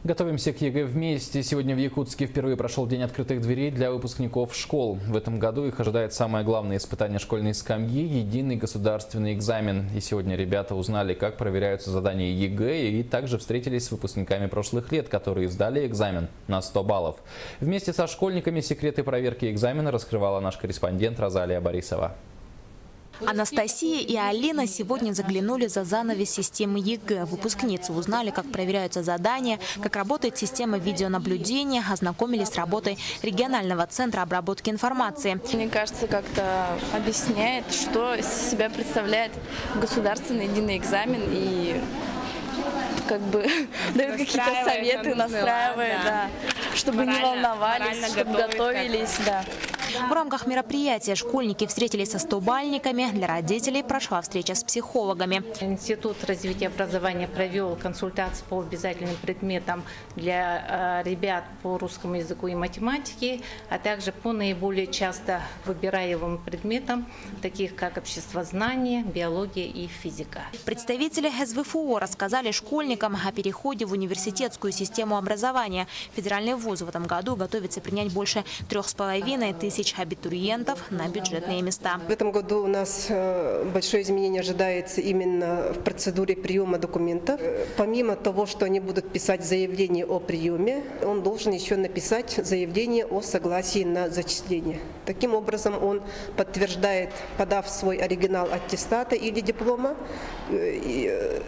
Готовимся к ЕГЭ вместе. Сегодня в Якутске впервые прошел день открытых дверей для выпускников школ. В этом году их ожидает самое главное испытание школьной скамьи – единый государственный экзамен. И сегодня ребята узнали, как проверяются задания ЕГЭ, и также встретились с выпускниками прошлых лет, которые сдали экзамен на 100 баллов. Вместе со школьниками секреты проверки экзамена раскрывала наш корреспондент Розалия Борисова. Анастасия и Алина сегодня заглянули за занавес системы ЕГЭ. Выпускницы узнали, как проверяются задания, как работает система видеонаблюдения, ознакомились с работой регионального центра обработки информации. Мне кажется, как-то объясняет, что из себя представляет государственный единый экзамен и как бы дает какие-то советы, настраивает, да, чтобы не волновались, чтобы готовились, да. В рамках мероприятия школьники встретились со 100-бальниками. Для родителей прошла встреча с психологами. Институт развития образования провел консультации по обязательным предметам для ребят по русскому языку и математике, а также по наиболее часто выбираемым предметам, таких как обществознание, биология и физика. Представители СВФО рассказали школьникам о переходе в университетскую систему образования. Федеральный вуз в этом году готовится принять больше 3500 абитуриентов на бюджетные места. В этом году у нас большое изменение ожидается именно в процедуре приема документов. Помимо того, что они будут писать заявление о приеме, он должен еще написать заявление о согласии на зачисление. Таким образом, он подтверждает, подав свой оригинал аттестата или диплома,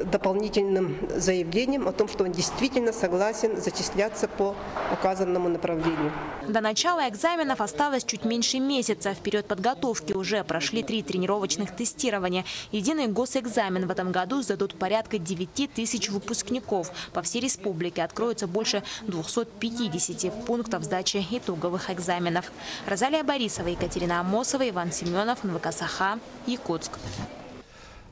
дополнительным заявлением о том, что он действительно согласен зачисляться по указанному направлению. До начала экзаменов осталось чуть меньше месяца. В период подготовки уже прошли 3 тренировочных тестирования. Единый госэкзамен в этом году сдадут порядка 9000 выпускников. По всей республике откроется больше 250 пунктов сдачи итоговых экзаменов. Розалия Борисова, Екатерина Амосова, Иван Семенов, НВК Саха, Якутск.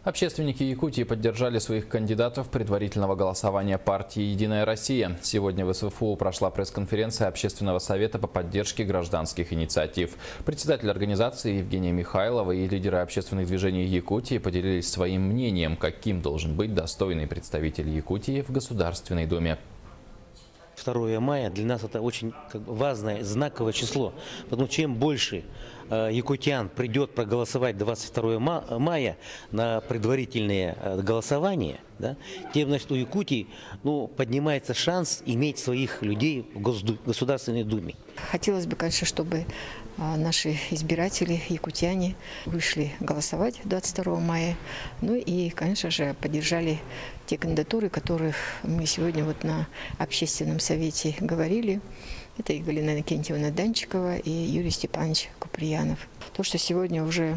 Общественники Якутии поддержали своих кандидатов предварительного голосования партии «Единая Россия». Сегодня в СВФУ прошла пресс-конференция Общественного совета по поддержке гражданских инициатив. Председатель организации Евгения Михайлова и лидеры общественных движений Якутии поделились своим мнением, каким должен быть достойный представитель Якутии в Государственной Думе. 2 мая для нас это очень важное, знаковое число, потому что чем больше якутян придет проголосовать 22 мая на предварительное голосование, да, тем, значит, у Якутии поднимается шанс иметь своих людей в Государственной Думе. Хотелось бы, конечно, чтобы наши избиратели, якутяне, вышли голосовать 22 мая. Ну и, конечно же, поддержали те кандидатуры, которых мы сегодня вот на общественном совете говорили. Это и Галина Иннокентьевна Данчикова, и Юрий Степанович Куприянов. То, что сегодня уже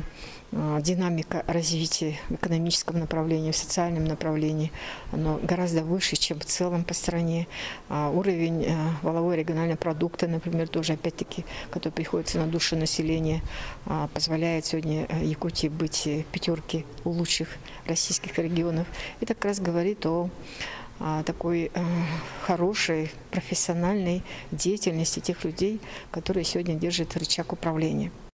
динамика развития в экономическом направлении, в социальном направлении, оно гораздо выше, чем в целом по стране. Уровень валового регионального продукта, например, тоже опять-таки, который приходится на душу населения, позволяет сегодня Якутии быть в 5 лучших российских регионов. Это как раз говорит о такой хорошей профессиональной деятельности тех людей, которые сегодня держат рычаг управления.